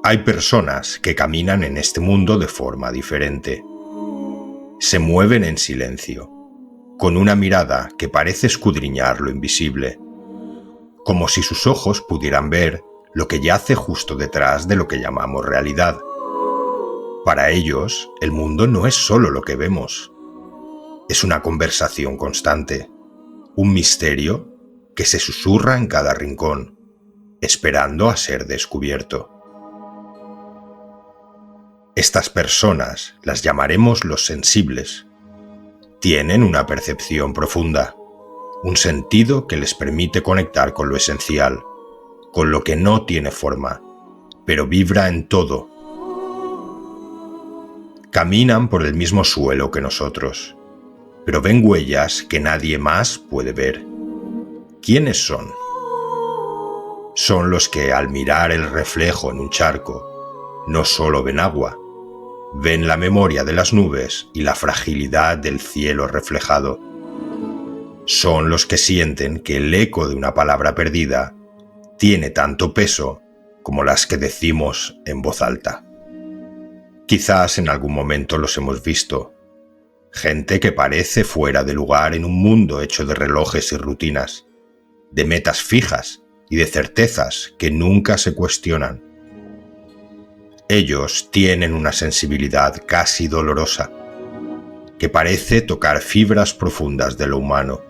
Hay personas que caminan en este mundo de forma diferente. Se mueven en silencio, con una mirada que parece escudriñar lo invisible, como si sus ojos pudieran ver lo que yace justo detrás de lo que llamamos realidad. Para ellos, el mundo no es solo lo que vemos. Es una conversación constante, un misterio que se susurra en cada rincón, esperando a ser descubierto. Estas personas las llamaremos los sensibles. Tienen una percepción profunda, un sentido que les permite conectar con lo esencial, con lo que no tiene forma, pero vibra en todo. Caminan por el mismo suelo que nosotros, pero ven huellas que nadie más puede ver. ¿Quiénes son? Son los que, al mirar el reflejo en un charco, no solo ven agua, ven la memoria de las nubes y la fragilidad del cielo reflejado. Son los que sienten que el eco de una palabra perdida tiene tanto peso como las que decimos en voz alta. Quizás en algún momento los hemos visto. Gente que parece fuera de lugar en un mundo hecho de relojes y rutinas, de metas fijas y de certezas que nunca se cuestionan. Ellos tienen una sensibilidad casi dolorosa, que parece tocar fibras profundas de lo humano.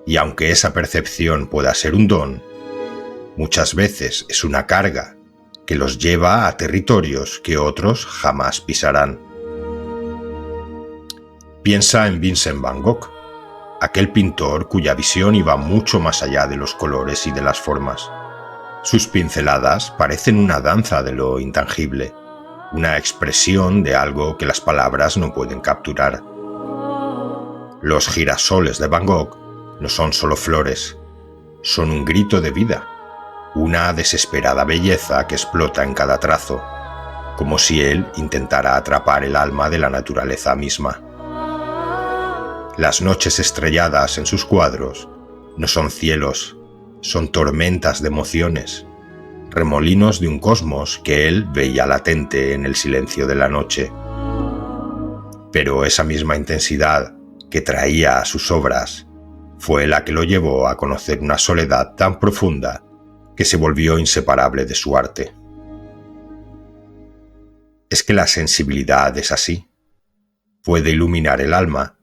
Y aunque esa percepción pueda ser un don, muchas veces es una carga que los lleva a territorios que otros jamás pisarán. Piensa en Vincent Van Gogh, aquel pintor cuya visión iba mucho más allá de los colores y de las formas. Sus pinceladas parecen una danza de lo intangible, una expresión de algo que las palabras no pueden capturar. Los girasoles de Van Gogh no son solo flores, son un grito de vida, una desesperada belleza que explota en cada trazo, como si él intentara atrapar el alma de la naturaleza misma. Las noches estrelladas en sus cuadros no son cielos, son tormentas de emociones, remolinos de un cosmos que él veía latente en el silencio de la noche. Pero esa misma intensidad que traía a sus obras fue la que lo llevó a conocer una soledad tan profunda que se volvió inseparable de su arte. Es que la sensibilidad es así. Puede iluminar el alma,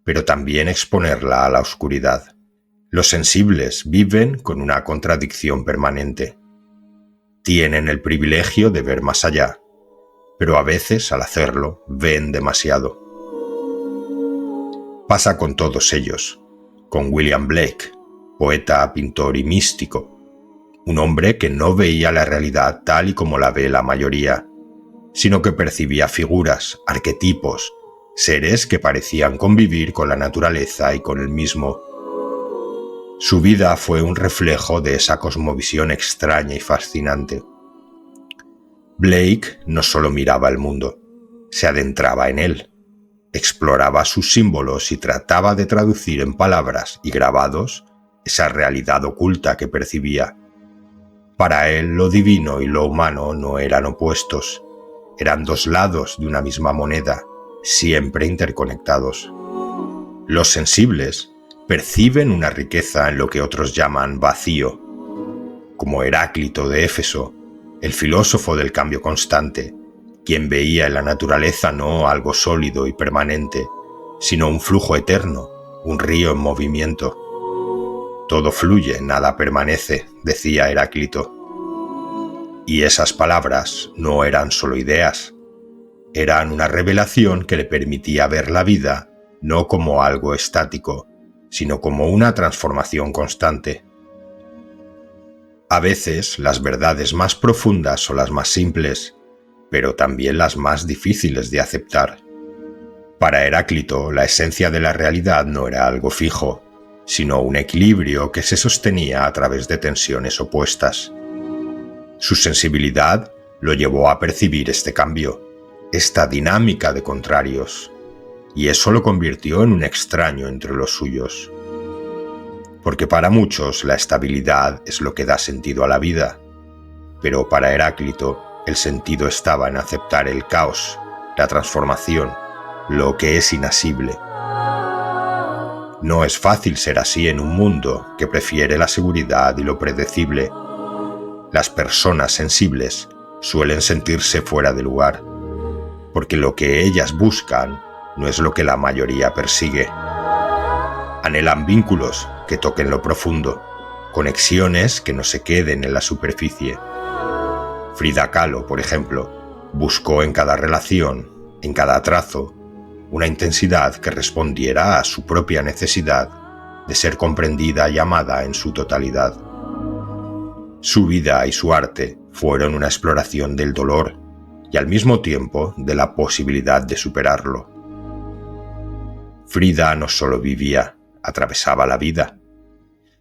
pero también exponerla a la oscuridad. Los sensibles viven con una contradicción permanente. Tienen el privilegio de ver más allá, pero a veces al hacerlo ven demasiado. Pasa con todos ellos, con William Blake, poeta, pintor y místico, un hombre que no veía la realidad tal y como la ve la mayoría, sino que percibía figuras, arquetipos, seres que parecían convivir con la naturaleza y con él mismo. Su vida fue un reflejo de esa cosmovisión extraña y fascinante. Blake no solo miraba el mundo, se adentraba en él, exploraba sus símbolos y trataba de traducir en palabras y grabados esa realidad oculta que percibía. Para él lo divino y lo humano no eran opuestos, eran dos lados de una misma moneda, siempre interconectados. Los sensibles perciben una riqueza en lo que otros llaman vacío, como Heráclito de Éfeso, el filósofo del cambio constante, quien veía en la naturaleza no algo sólido y permanente, sino un flujo eterno, un río en movimiento. Todo fluye, nada permanece, decía Heráclito. Y esas palabras no eran solo ideas, eran una revelación que le permitía ver la vida no como algo estático, sino como una transformación constante. A veces las verdades más profundas son las más simples, pero también las más difíciles de aceptar. Para Heráclito, la esencia de la realidad no era algo fijo, sino un equilibrio que se sostenía a través de tensiones opuestas. Su sensibilidad lo llevó a percibir este cambio, esta dinámica de contrarios, y eso lo convirtió en un extraño entre los suyos. Porque para muchos la estabilidad es lo que da sentido a la vida. Pero para Heráclito, el sentido estaba en aceptar el caos, la transformación, lo que es inasible. No es fácil ser así en un mundo que prefiere la seguridad y lo predecible. Las personas sensibles suelen sentirse fuera de lugar, porque lo que ellas buscan no es lo que la mayoría persigue. Anhelan vínculos que toquen lo profundo, conexiones que no se queden en la superficie. Frida Kahlo, por ejemplo, buscó en cada relación, en cada trazo, una intensidad que respondiera a su propia necesidad de ser comprendida y amada en su totalidad. Su vida y su arte fueron una exploración del dolor y al mismo tiempo de la posibilidad de superarlo. Frida no solo vivía, atravesaba la vida.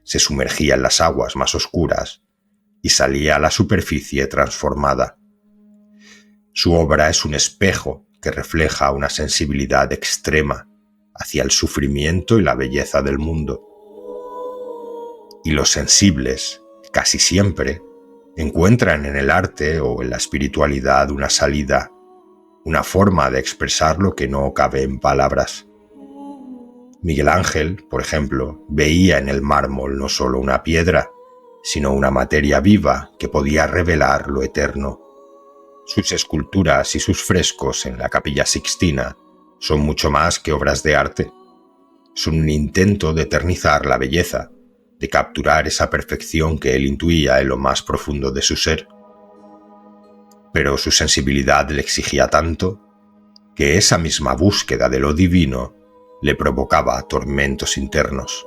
Se sumergía en las aguas más oscuras y salía a la superficie transformada. Su obra es un espejo que refleja una sensibilidad extrema hacia el sufrimiento y la belleza del mundo. Y los sensibles, casi siempre, encuentran en el arte o en la espiritualidad una salida, una forma de expresar lo que no cabe en palabras. Miguel Ángel, por ejemplo, veía en el mármol no solo una piedra, sino una materia viva que podía revelar lo eterno. Sus esculturas y sus frescos en la Capilla Sixtina son mucho más que obras de arte. Son un intento de eternizar la belleza, de capturar esa perfección que él intuía en lo más profundo de su ser. Pero su sensibilidad le exigía tanto que esa misma búsqueda de lo divino le provocaba tormentos internos.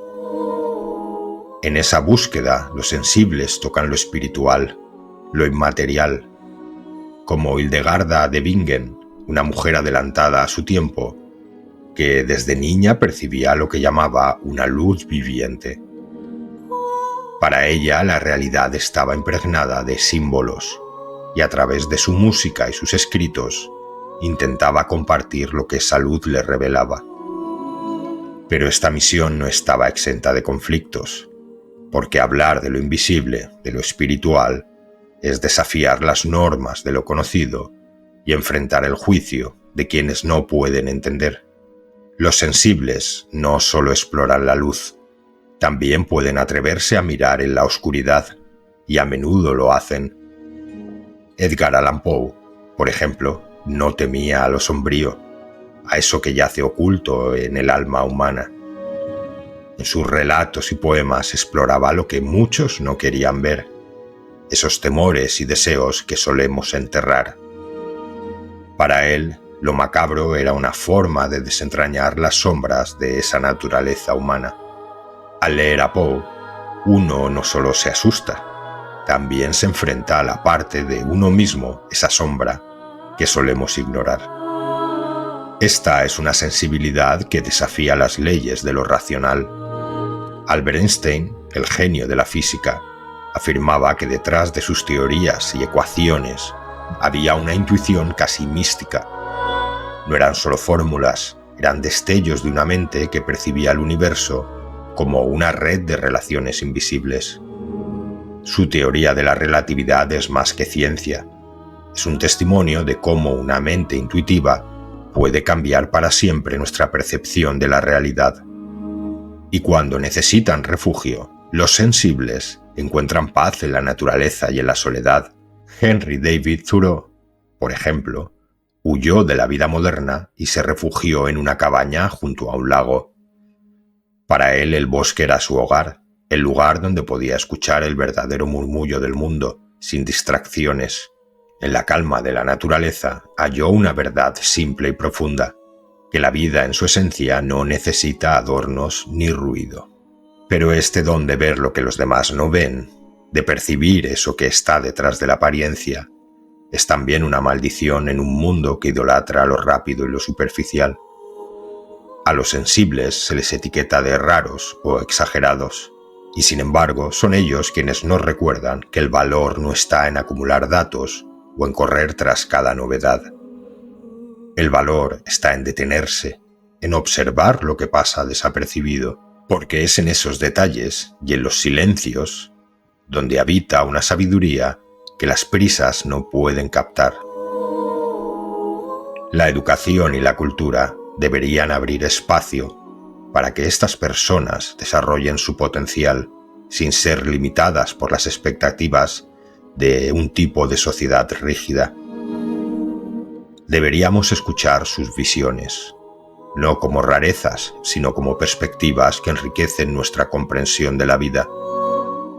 En esa búsqueda, los sensibles tocan lo espiritual, lo inmaterial. Como Hildegarda de Bingen, una mujer adelantada a su tiempo, que desde niña percibía lo que llamaba una luz viviente. Para ella, la realidad estaba impregnada de símbolos, y a través de su música y sus escritos, intentaba compartir lo que esa luz le revelaba. Pero esta misión no estaba exenta de conflictos, porque hablar de lo invisible, de lo espiritual, es desafiar las normas de lo conocido y enfrentar el juicio de quienes no pueden entender. Los sensibles no solo exploran la luz, también pueden atreverse a mirar en la oscuridad, y a menudo lo hacen. Edgar Allan Poe, por ejemplo, no temía a lo sombrío, a eso que yace oculto en el alma humana. En sus relatos y poemas exploraba lo que muchos no querían ver, esos temores y deseos que solemos enterrar. Para él, lo macabro era una forma de desentrañar las sombras de esa naturaleza humana. Al leer a Poe, uno no solo se asusta, también se enfrenta a la parte de uno mismo, esa sombra, que solemos ignorar. Esta es una sensibilidad que desafía las leyes de lo racional. Albert Einstein, el genio de la física, afirmaba que detrás de sus teorías y ecuaciones había una intuición casi mística. No eran solo fórmulas, eran destellos de una mente que percibía el universo como una red de relaciones invisibles. Su teoría de la relatividad es más que ciencia. Es un testimonio de cómo una mente intuitiva puede cambiar para siempre nuestra percepción de la realidad. Y cuando necesitan refugio, los sensibles encuentran paz en la naturaleza y en la soledad. Henry David Thoreau, por ejemplo, huyó de la vida moderna y se refugió en una cabaña junto a un lago. Para él el bosque era su hogar, el lugar donde podía escuchar el verdadero murmullo del mundo, sin distracciones. En la calma de la naturaleza halló una verdad simple y profunda, que la vida en su esencia no necesita adornos ni ruido. Pero este don de ver lo que los demás no ven, de percibir eso que está detrás de la apariencia, es también una maldición en un mundo que idolatra lo rápido y lo superficial. A los sensibles se les etiqueta de raros o exagerados, y sin embargo son ellos quienes nos recuerdan que el valor no está en acumular datos o en correr tras cada novedad. El valor está en detenerse, en observar lo que pasa desapercibido, porque es en esos detalles y en los silencios donde habita una sabiduría que las prisas no pueden captar. La educación y la cultura deberían abrir espacio para que estas personas desarrollen su potencial sin ser limitadas por las expectativas de un tipo de sociedad rígida. Deberíamos escuchar sus visiones, no como rarezas, sino como perspectivas que enriquecen nuestra comprensión de la vida.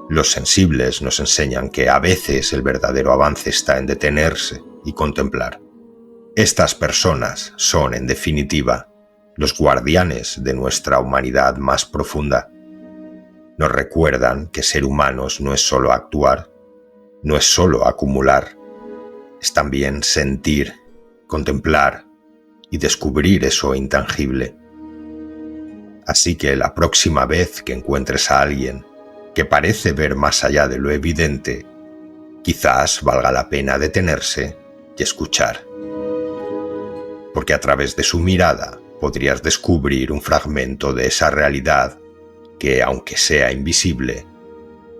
Los sensibles nos enseñan que a veces el verdadero avance está en detenerse y contemplar. Estas personas son, en definitiva, los guardianes de nuestra humanidad más profunda. Nos recuerdan que ser humanos no es solo actuar, no es solo acumular, es también sentir, contemplar y descubrir eso intangible. Así que la próxima vez que encuentres a alguien que parece ver más allá de lo evidente, quizás valga la pena detenerse y escuchar. Porque a través de su mirada podrías descubrir un fragmento de esa realidad que, aunque sea invisible,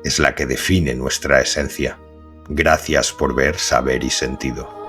es la que define nuestra esencia. Gracias por ver, saber y sentido.